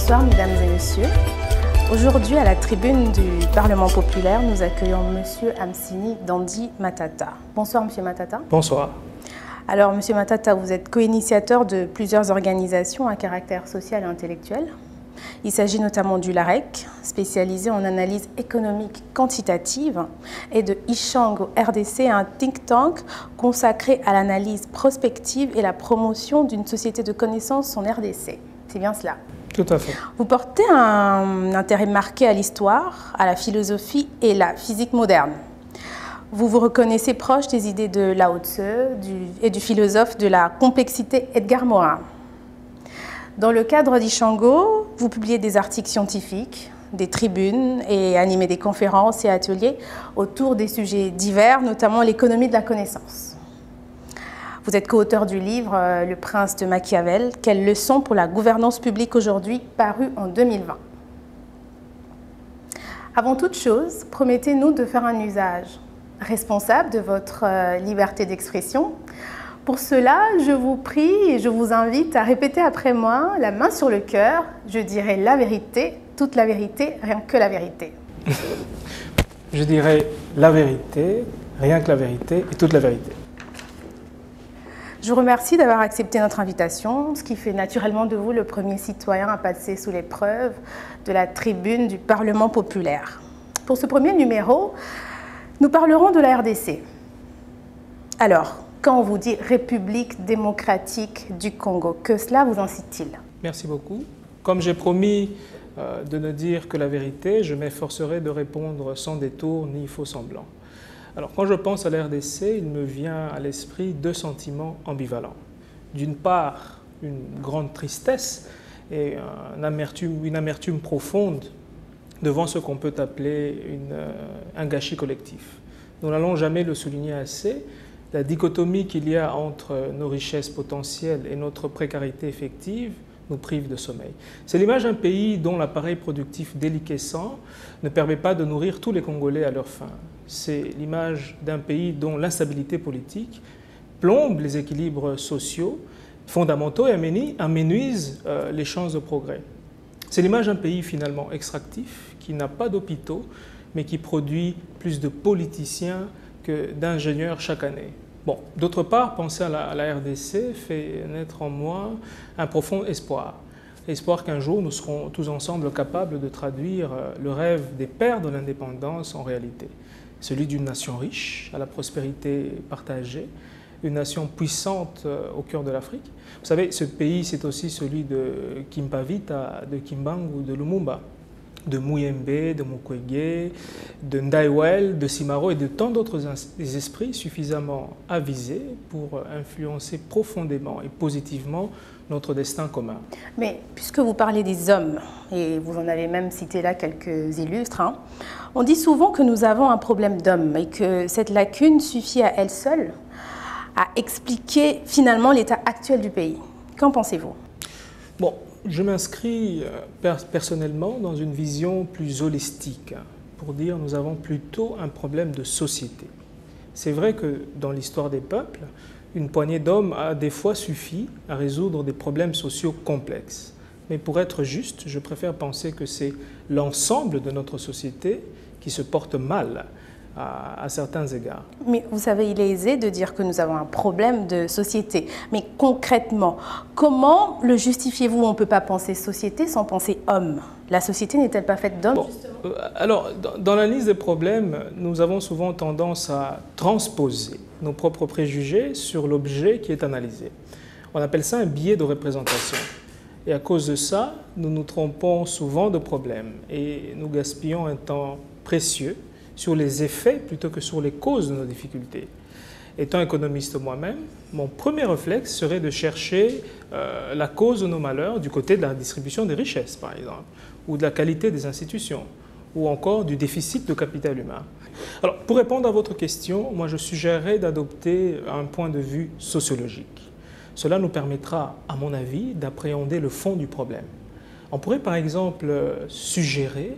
Bonsoir mesdames et messieurs. Aujourd'hui à la tribune du Parlement populaire, nous accueillons monsieur Amsini Dandi Matata. Bonsoir monsieur Matata. Bonsoir. Alors monsieur Matata, vous êtes co-initiateur de plusieurs organisations à caractère social et intellectuel. Il s'agit notamment du LAREC, spécialisé en analyse économique quantitative, et de Ishango RDC, un think tank consacré à l'analyse prospective et la promotion d'une société de connaissances en RDC. C'est bien cela? Tout à fait. Vous portez un intérêt marqué à l'histoire, à la philosophie et la physique moderne. Vous vous reconnaissez proche des idées de Lao Tse et du philosophe de la complexité Edgar Morin. Dans le cadre d'Ishango, vous publiez des articles scientifiques, des tribunes et animez des conférences et ateliers autour des sujets divers, notamment l'économie de la connaissance. Vous êtes co-auteur du livre « Le prince de Machiavel, quelles leçons pour la gouvernance publique aujourd'hui » paru en 2020. Avant toute chose, promettez-nous de faire un usage responsable de votre liberté d'expression. Pour cela, je vous prie et je vous invite à répéter après moi, la main sur le cœur, je dirai la vérité, toute la vérité, rien que la vérité. Je dirais la vérité, rien que la vérité et toute la vérité. Je vous remercie d'avoir accepté notre invitation, ce qui fait naturellement de vous le premier citoyen à passer sous l'épreuve de la tribune du Parlement populaire. Pour ce premier numéro, nous parlerons de la RDC. Alors, quand on vous dit République démocratique du Congo, que cela vous incite-t-il? Merci beaucoup. Comme j'ai promis de ne dire que la vérité, je m'efforcerai de répondre sans détour ni faux semblant. Alors, quand je pense à la RDC, il me vient à l'esprit deux sentiments ambivalents. D'une part, une grande tristesse et une amertume profonde devant ce qu'on peut appeler un gâchis collectif. Nous n'allons jamais le souligner assez. La dichotomie qu'il y a entre nos richesses potentielles et notre précarité effective nous prive de sommeil. C'est l'image d'un pays dont l'appareil productif déliquescent ne permet pas de nourrir tous les Congolais à leur faim. C'est l'image d'un pays dont l'instabilité politique plombe les équilibres sociaux fondamentaux et amenuise les chances de progrès. C'est l'image d'un pays finalement extractif qui n'a pas d'hôpitaux mais qui produit plus de politiciens que d'ingénieurs chaque année. Bon, d'autre part, penser à la RDC fait naître en moi un profond espoir. Espoir qu'un jour nous serons tous ensemble capables de traduire le rêve des pères de l'indépendance en réalité. Celui d'une nation riche, à la prospérité partagée, une nation puissante au cœur de l'Afrique. Vous savez, ce pays, c'est aussi celui de Kimpavita, de Kimbangu, de Lumumba, de Muyembe, de Mukwege, de Ndaiwel, de Simaro et de tant d'autres esprits suffisamment avisés pour influencer profondément et positivement notre destin commun. Mais puisque vous parlez des hommes, et vous en avez même cité là quelques illustres, on dit souvent que nous avons un problème d'hommes et que cette lacune suffit à elle seule à expliquer finalement l'état actuel du pays. Qu'en pensez-vous? Bon, je m'inscris personnellement dans une vision plus holistique, pour dire nous avons plutôt un problème de société. C'est vrai que dans l'histoire des peuples, une poignée d'hommes a des fois suffi à résoudre des problèmes sociaux complexes. Mais pour être juste, je préfère penser que c'est l'ensemble de notre société qui se porte mal à certains égards. Mais vous savez, il est aisé de dire que nous avons un problème de société. Mais concrètement, comment le justifiez-vous? On ne peut pas penser société sans penser homme. La société n'est-elle pas faite d'hommes, justement? Alors, dans l'analyse des problèmes, nous avons souvent tendance à transposer nos propres préjugés sur l'objet qui est analysé. On appelle ça un biais de représentation. Et à cause de ça, nous nous trompons souvent de problèmes et nous gaspillons un temps précieux sur les effets plutôt que sur les causes de nos difficultés. Étant économiste moi-même, mon premier réflexe serait de chercher la cause de nos malheurs du côté de la distribution des richesses, par exemple, ou de la qualité des institutions, ou encore du déficit de capital humain. Alors, pour répondre à votre question, moi je suggérerais d'adopter un point de vue sociologique. Cela nous permettra, à mon avis, d'appréhender le fond du problème. On pourrait par exemple suggérer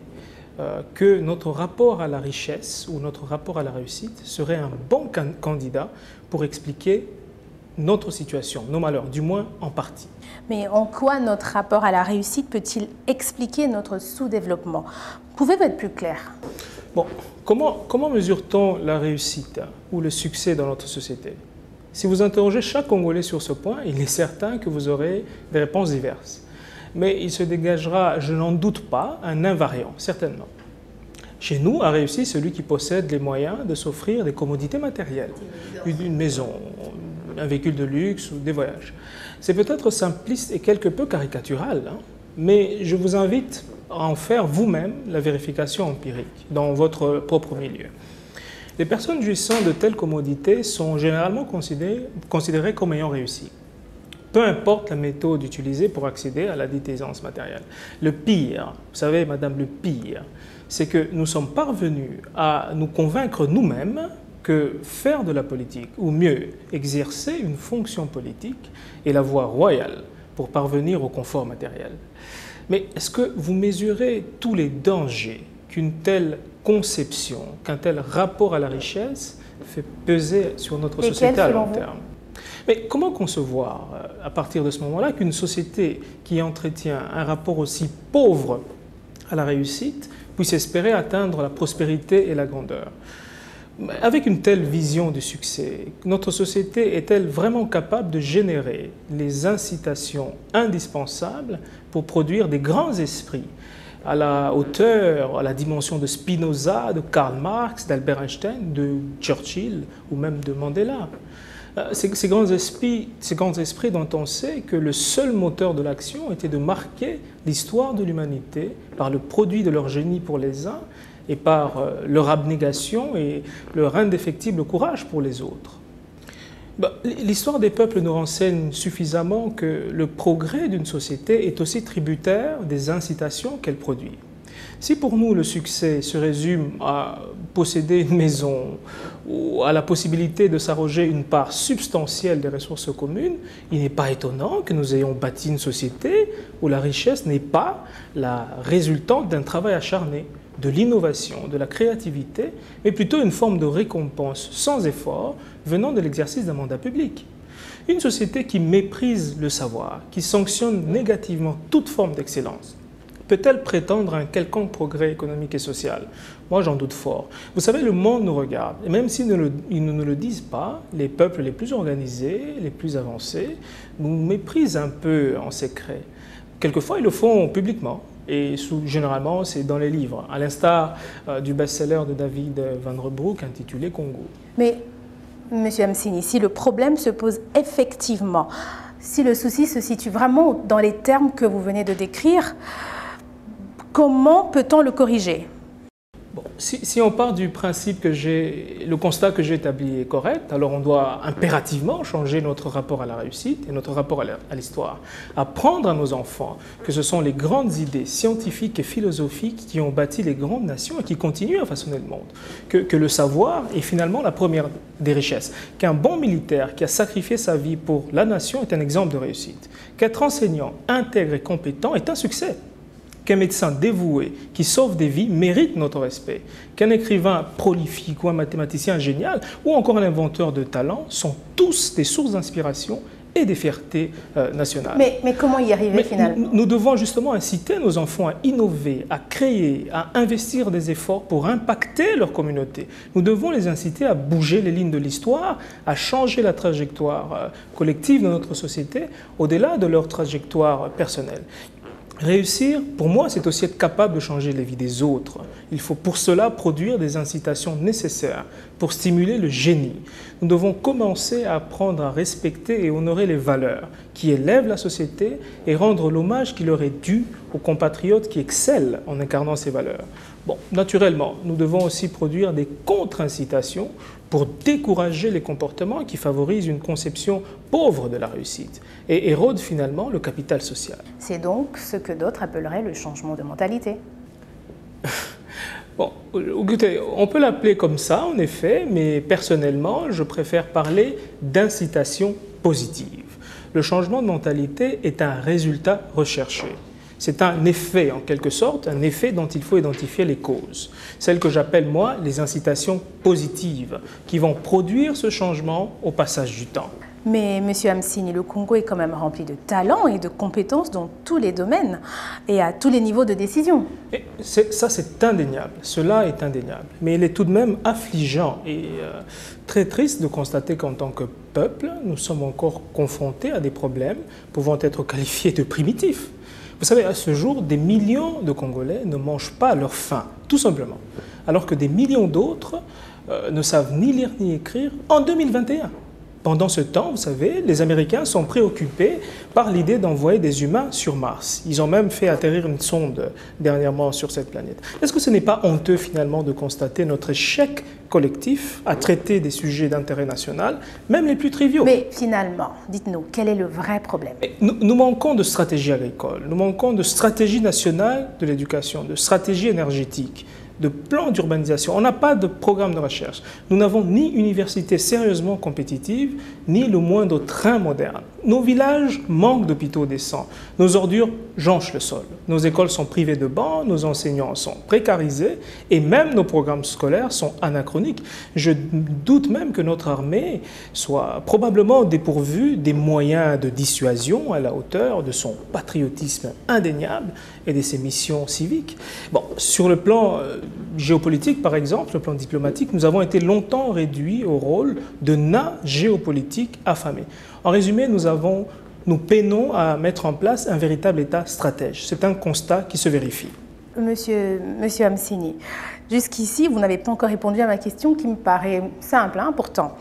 que notre rapport à la richesse ou notre rapport à la réussite serait un bon candidat pour expliquer notre situation, nos malheurs, du moins en partie. Mais en quoi notre rapport à la réussite peut-il expliquer notre sous-développement? Pouvez-vous être plus clair? Bon, comment mesure-t-on la réussite ou le succès dans notre société? Si vous interrogez chaque Congolais sur ce point, il est certain que vous aurez des réponses diverses. Mais il se dégagera, je n'en doute pas, un invariant, certainement. Chez nous, a réussi celui qui possède les moyens de s'offrir des commodités matérielles, une maison, un véhicule de luxe ou des voyages. C'est peut-être simpliste et quelque peu caricatural, hein, mais je vous invite à en faire vous-même la vérification empirique dans votre propre milieu. Les personnes jouissant de telles commodités sont généralement considérées comme ayant réussi. Peu importe la méthode utilisée pour accéder à la dite aisance matérielle. Le pire, vous savez, madame, le pire, c'est que nous sommes parvenus à nous convaincre nous-mêmes que faire de la politique, ou mieux, exercer une fonction politique, est la voie royale pour parvenir au confort matériel. Mais est-ce que vous mesurez tous les dangers qu'une telle conception, qu'un tel rapport à la richesse fait peser sur notre société à long terme? Mais comment concevoir, à partir de ce moment-là, qu'une société qui entretient un rapport aussi pauvre à la réussite puisse espérer atteindre la prospérité et la grandeur? Avec une telle vision du succès, notre société est-elle vraiment capable de générer les incitations indispensables pour produire des grands esprits à la hauteur, à la dimension de Spinoza, de Karl Marx, d'Albert Einstein, de Churchill ou même de Mandela? Ces grands esprits dont on sait que le seul moteur de l'action était de marquer l'histoire de l'humanité par le produit de leur génie pour les uns et par leur abnégation et leur indéfectible courage pour les autres. L'histoire des peuples nous renseigne suffisamment que le progrès d'une société est aussi tributaire des incitations qu'elle produit. Si pour nous le succès se résume à posséder une maison ou à la possibilité de s'arroger une part substantielle des ressources communes, il n'est pas étonnant que nous ayons bâti une société où la richesse n'est pas la résultante d'un travail acharné, de l'innovation, de la créativité, mais plutôt une forme de récompense sans effort venant de l'exercice d'un mandat public. Une société qui méprise le savoir, qui sanctionne négativement toute forme d'excellence, peut-elle prétendre à un quelconque progrès économique et social? Moi, j'en doute fort. Vous savez, le monde nous regarde, et même s'ils ne nous le disent pas, les peuples les plus organisés, les plus avancés, nous méprisent un peu en secret. Quelquefois, ils le font publiquement, et généralement, c'est dans les livres, à l'instar du best-seller de David Van Rebroek intitulé Congo. Mais, Monsieur Amsini, si le problème se pose effectivement, si le souci se situe vraiment dans les termes que vous venez de décrire, comment peut-on le corriger? Bon, si on part du principe que le constat que j'ai établi est correct, alors on doit impérativement changer notre rapport à la réussite et notre rapport à l'histoire. Apprendre à nos enfants que ce sont les grandes idées scientifiques et philosophiques qui ont bâti les grandes nations et qui continuent à façonner le monde. Que le savoir est finalement la première des richesses. Qu'un bon militaire qui a sacrifié sa vie pour la nation est un exemple de réussite. Qu'être enseignant intègre et compétent est un succès. Qu'un médecin dévoué qui sauve des vies mérite notre respect. Qu'un écrivain prolifique ou un mathématicien génial ou encore un inventeur de talent sont tous des sources d'inspiration et des fiertés nationales. Mais comment y arriver finalement? Nous devons justement inciter nos enfants à innover, à créer, à investir des efforts pour impacter leur communauté. Nous devons les inciter à bouger les lignes de l'histoire, à changer la trajectoire collective de notre société au-delà de leur trajectoire personnelle. Réussir, pour moi, c'est aussi être capable de changer la vie des autres. Il faut pour cela produire des incitations nécessaires pour stimuler le génie. Nous devons commencer à apprendre à respecter et honorer les valeurs qui élèvent la société et rendre l'hommage qui leur est dû aux compatriotes qui excellent en incarnant ces valeurs. Bon, naturellement, nous devons aussi produire des contre-incitations pour décourager les comportements qui favorisent une conception pauvre de la réussite et érodent finalement le capital social. C'est donc ce que d'autres appelleraient le changement de mentalité. Bon, écoutez, on peut l'appeler comme ça en effet, mais personnellement, je préfère parler d'incitation positive. Le changement de mentalité est un résultat recherché. C'est un effet, en quelque sorte, un effet dont il faut identifier les causes. Celles que j'appelle, moi, les incitations positives, qui vont produire ce changement au passage du temps. Mais, Monsieur Amsini, le Congo est quand même rempli de talents et de compétences dans tous les domaines et à tous les niveaux de décision. Ça, c'est indéniable. Cela est indéniable. Mais il est tout de même affligeant et très triste de constater qu'en tant que peuple, nous sommes encore confrontés à des problèmes pouvant être qualifiés de primitifs. Vous savez, à ce jour, des millions de Congolais ne mangent pas leur faim, tout simplement. Alors que des millions d'autres ne savent ni lire ni écrire en 2021. Pendant ce temps, vous savez, les Américains sont préoccupés par l'idée d'envoyer des humains sur Mars. Ils ont même fait atterrir une sonde dernièrement sur cette planète. Est-ce que ce n'est pas honteux finalement de constater notre échec collectif à traiter des sujets d'intérêt national, même les plus triviaux? Mais finalement, dites-nous, quel est le vrai problème? Nous manquons de stratégie agricole, nous manquons de stratégie nationale de l'éducation, de stratégie énergétique, de plan d'urbanisation. On n'a pas de programme de recherche. Nous n'avons ni université sérieusement compétitive, ni le moindre train moderne. Nos villages manquent d'hôpitaux décents. Nos ordures jonchent le sol. Nos écoles sont privées de bancs, nos enseignants sont précarisés et même nos programmes scolaires sont anachroniques. Je doute même que notre armée soit probablement dépourvue des moyens de dissuasion à la hauteur de son patriotisme indéniable et de ses missions civiques. Bon, sur le plan géopolitique, par exemple, le plan diplomatique, nous avons été longtemps réduits au rôle de nains géopolitiques affamés. En résumé, nous peinons à mettre en place un véritable État stratège. C'est un constat qui se vérifie. Monsieur Amsini, jusqu'ici, vous n'avez pas encore répondu à ma question qui me paraît simple, pourtant.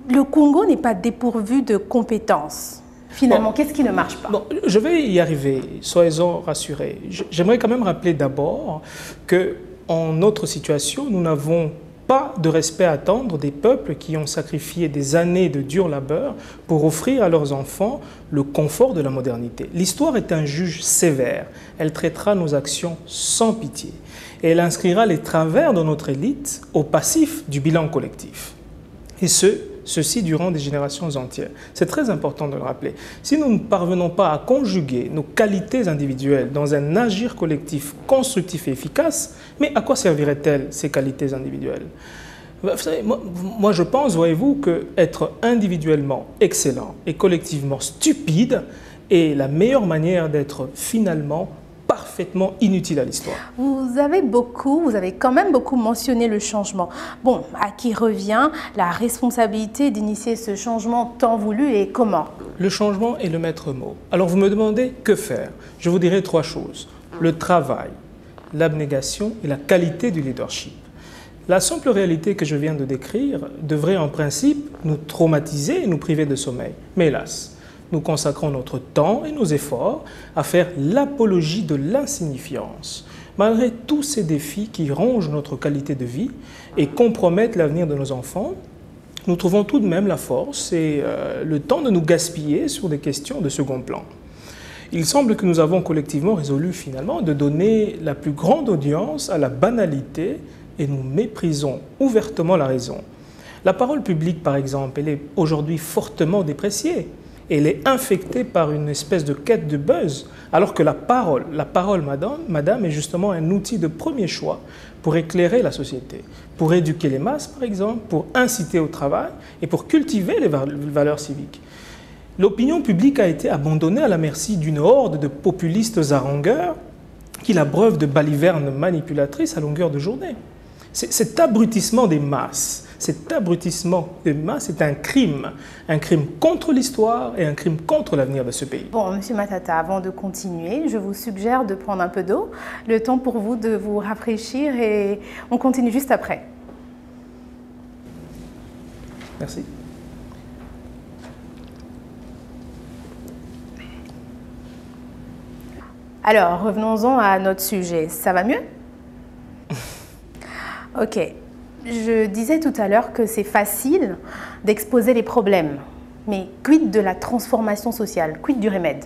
Le Congo n'est pas dépourvu de compétences. Finalement, qu'est-ce qui ne marche pas? Bon, je vais y arriver, soyez-en rassurés. J'aimerais quand même rappeler d'abord qu'en notre situation, nous n'avons pas de respect à attendre des peuples qui ont sacrifié des années de dur labeur pour offrir à leurs enfants le confort de la modernité. L'histoire est un juge sévère. Elle traitera nos actions sans pitié. Et elle inscrira les travers de notre élite au passif du bilan collectif. Et ceci durant des générations entières. C'est très important de le rappeler. Si nous ne parvenons pas à conjuguer nos qualités individuelles dans un agir collectif constructif et efficace, mais à quoi serviraient-elles ces qualités individuelles? Vous savez, moi je pense, voyez-vous, qu'être individuellement excellent et collectivement stupide est la meilleure manière d'être finalement parfaitement inutile à l'histoire. Vous avez quand même beaucoup mentionné le changement. Bon, à qui revient la responsabilité d'initier ce changement tant voulu et comment? Le changement est le maître mot. Alors vous me demandez que faire? Je vous dirai trois choses. Le travail, l'abnégation et la qualité du leadership. La simple réalité que je viens de décrire devrait en principe nous traumatiser et nous priver de sommeil. Mais hélas, nous consacrons notre temps et nos efforts à faire l'apologie de l'insignifiance. Malgré tous ces défis qui rongent notre qualité de vie et compromettent l'avenir de nos enfants, nous trouvons tout de même la force et le temps de nous gaspiller sur des questions de second plan. Il semble que nous avons collectivement résolu finalement de donner la plus grande audience à la banalité et nous méprisons ouvertement la raison. La parole publique, par exemple, elle est aujourd'hui fortement dépréciée. Elle est infectée par une espèce de quête de buzz, alors que la parole, madame, est justement un outil de premier choix pour éclairer la société, pour éduquer les masses, par exemple, pour inciter au travail et pour cultiver les valeurs civiques. L'opinion publique a été abandonnée à la merci d'une horde de populistes harangueurs qui l'abreuvent de balivernes manipulatrices à longueur de journée. Cet abrutissement des masses, est un crime contre l'histoire et un crime contre l'avenir de ce pays. Bon, Monsieur Matata, avant de continuer, je vous suggère de prendre un peu d'eau, le temps pour vous de vous rafraîchir et on continue juste après. Merci. Alors, revenons-en à notre sujet. Ça va mieux? Ok. Je disais tout à l'heure que c'est facile d'exposer les problèmes. Mais quid de la transformation sociale? Quid du remède?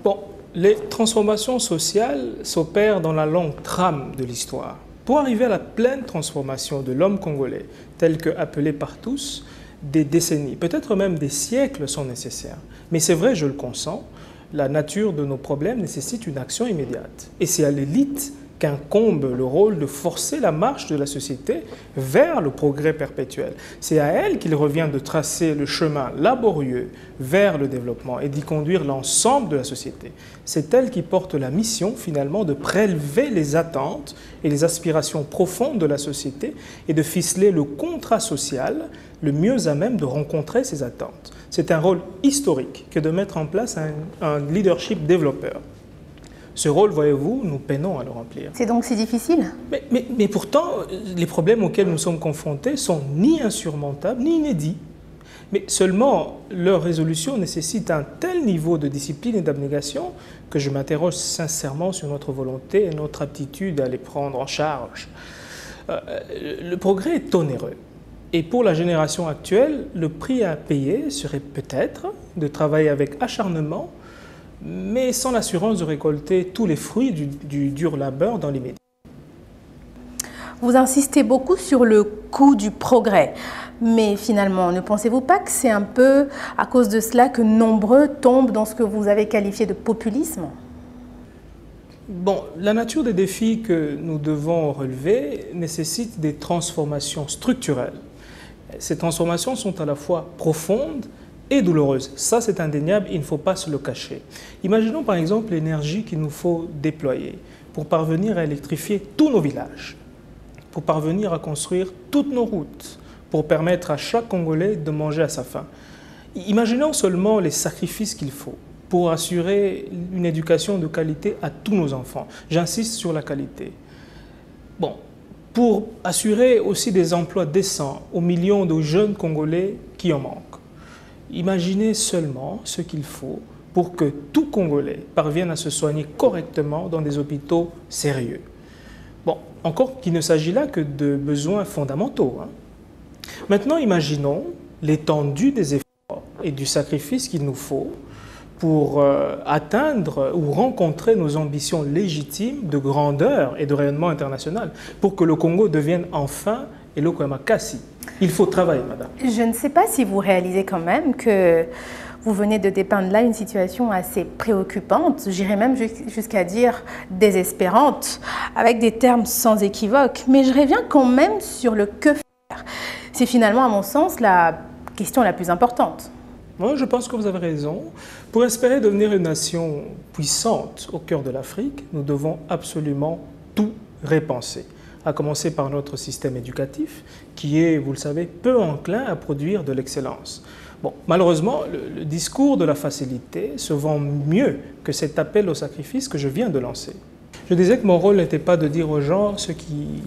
Bon, les transformations sociales s'opèrent dans la longue trame de l'histoire. Pour arriver à la pleine transformation de l'homme congolais, tel que appelé par tous, des décennies, peut-être même des siècles sont nécessaires. Mais c'est vrai, je le consens, la nature de nos problèmes nécessite une action immédiate. Et c'est à l'élite qu'incombe le rôle de forcer la marche de la société vers le progrès perpétuel. C'est à elle qu'il revient de tracer le chemin laborieux vers le développement et d'y conduire l'ensemble de la société. C'est elle qui porte la mission, finalement, de prélever les attentes et les aspirations profondes de la société et de ficeler le contrat social le mieux à même de rencontrer ces attentes. C'est un rôle historique que de mettre en place un leadership développeur. Ce rôle, voyez-vous, nous peinons à le remplir. C'est donc si difficile? Mais pourtant, les problèmes auxquels nous sommes confrontés sont ni insurmontables, ni inédits. Mais seulement, leur résolution nécessite un tel niveau de discipline et d'abnégation que je m'interroge sincèrement sur notre volonté et notre aptitude à les prendre en charge. Le progrès est onéreux. Et pour la génération actuelle, le prix à payer serait peut-être de travailler avec acharnement, mais sans l'assurance de récolter tous les fruits du dur labeur dans l'immédiat. Vous insistez beaucoup sur le coût du progrès, mais finalement, ne pensez-vous pas que c'est un peu à cause de cela que nombreux tombent dans ce que vous avez qualifié de populisme? Bon, la nature des défis que nous devons relever nécessite des transformations structurelles. Ces transformations sont à la fois profondes et douloureuse. Ça, c'est indéniable, il ne faut pas se le cacher. Imaginons par exemple l'énergie qu'il nous faut déployer pour parvenir à électrifier tous nos villages, pour parvenir à construire toutes nos routes, pour permettre à chaque Congolais de manger à sa faim. Imaginons seulement les sacrifices qu'il faut pour assurer une éducation de qualité à tous nos enfants. J'insiste sur la qualité. Bon, pour assurer aussi des emplois décents aux millions de jeunes Congolais qui en manquent. Imaginez seulement ce qu'il faut pour que tout Congolais parvienne à se soigner correctement dans des hôpitaux sérieux. Bon, encore qu'il ne s'agit là que de besoins fondamentaux. Maintenant, imaginons l'étendue des efforts et du sacrifice qu'il nous faut pour atteindre ou rencontrer nos ambitions légitimes de grandeur et de rayonnement international, pour que le Congo devienne enfin Eloko ya Makasi. Il faut travailler, madame. Je ne sais pas si vous réalisez quand même que vous venez de dépeindre là une situation assez préoccupante, j'irais même jusqu'à dire désespérante, avec des termes sans équivoque. Mais je reviens quand même sur le que faire. C'est finalement, à mon sens, la question la plus importante. Moi, je pense que vous avez raison. Pour espérer devenir une nation puissante au cœur de l'Afrique, nous devons absolument tout repenser. À commencer par notre système éducatif, qui est, vous le savez, peu enclin à produire de l'excellence. Bon, malheureusement, le discours de la facilité se vend mieux que cet appel au sacrifice que je viens de lancer. Je disais que mon rôle n'était pas de dire aux gens ce qui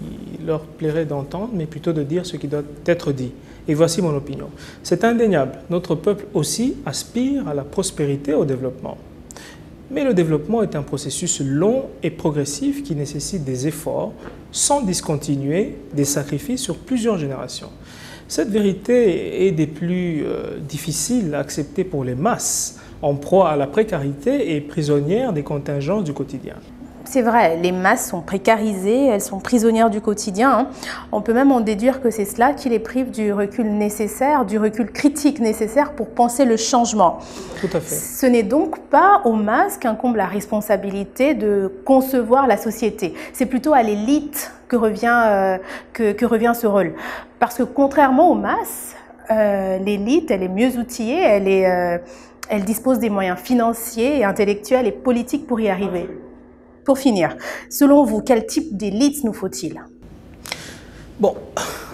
leur plairait d'entendre, mais plutôt de dire ce qui doit être dit. Et voici mon opinion. C'est indéniable, notre peuple aussi aspire à la prospérité et au développement. Mais le développement est un processus long et progressif qui nécessite des efforts, sans discontinuer des sacrifices sur plusieurs générations. Cette vérité est des plus difficiles à accepter pour les masses, en proie à la précarité et prisonnières des contingences du quotidien. C'est vrai, les masses sont précarisées, elles sont prisonnières du quotidien. On peut même en déduire que c'est cela qui les prive du recul nécessaire, du recul critique nécessaire pour penser le changement. Tout à fait. Ce n'est donc pas aux masses qu'incombe la responsabilité de concevoir la société. C'est plutôt à l'élite que revient ce rôle. Parce que contrairement aux masses, l'élite, elle est mieux outillée, elle dispose des moyens financiers, et intellectuels et politiques pour y arriver. Pour finir, selon vous, quel type d'élite nous faut-il? Bon,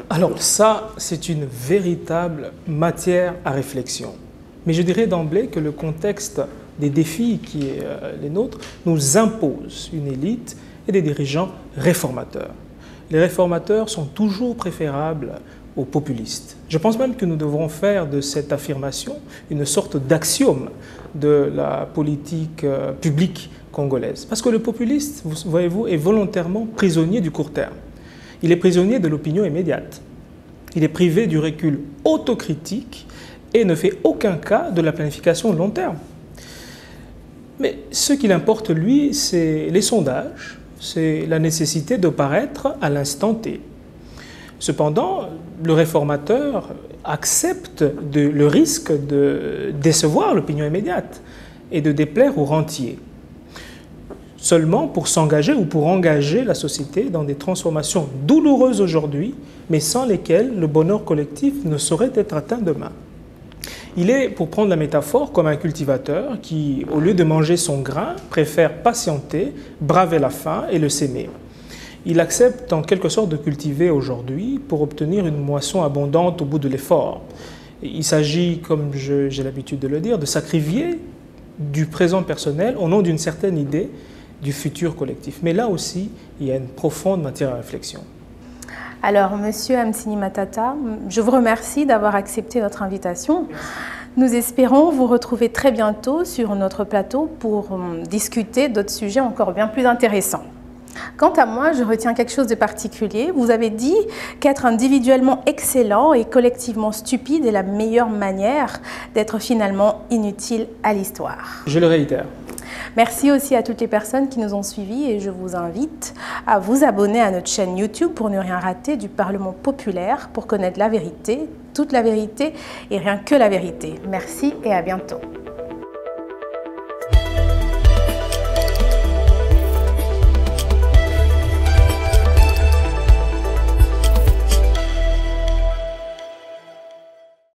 alors ça, c'est une véritable matière à réflexion. Mais je dirais d'emblée que le contexte des défis qui est les nôtres nous impose une élite et des dirigeants réformateurs. Les réformateurs sont toujours préférables aux populistes. Je pense même que nous devrons faire de cette affirmation une sorte d'axiome de la politique publique congolaise. Parce que le populiste, voyez-vous, est volontairement prisonnier du court terme. Il est prisonnier de l'opinion immédiate. Il est privé du recul autocritique et ne fait aucun cas de la planification long terme. Mais ce qu'il importe, lui, c'est les sondages, c'est la nécessité de paraître à l'instant T. Cependant, le réformateur accepte le risque de décevoir l'opinion immédiate. et de déplaire aux rentiers, seulement pour s'engager ou pour engager la société dans des transformations douloureuses aujourd'hui, mais sans lesquelles le bonheur collectif ne saurait être atteint demain. Il est, pour prendre la métaphore, comme un cultivateur qui, au lieu de manger son grain, préfère patienter, braver la faim et le s'aimer. Il accepte en quelque sorte de cultiver aujourd'hui pour obtenir une moisson abondante au bout de l'effort. Il s'agit, comme j'ai l'habitude de le dire, de sacrifier du présent personnel au nom d'une certaine idée du futur collectif. Mais là aussi, il y a une profonde matière à réflexion. Alors, Monsieur Amsini Matata, je vous remercie d'avoir accepté notre invitation. Nous espérons vous retrouver très bientôt sur notre plateau pour discuter d'autres sujets encore bien plus intéressants. Quant à moi, je retiens quelque chose de particulier. Vous avez dit qu'être individuellement excellent et collectivement stupide est la meilleure manière d'être finalement inutile à l'histoire. Je le réitère. Merci aussi à toutes les personnes qui nous ont suivis et je vous invite à vous abonner à notre chaîne YouTube pour ne rien rater du Parlement populaire pour connaître la vérité, toute la vérité et rien que la vérité. Merci et à bientôt.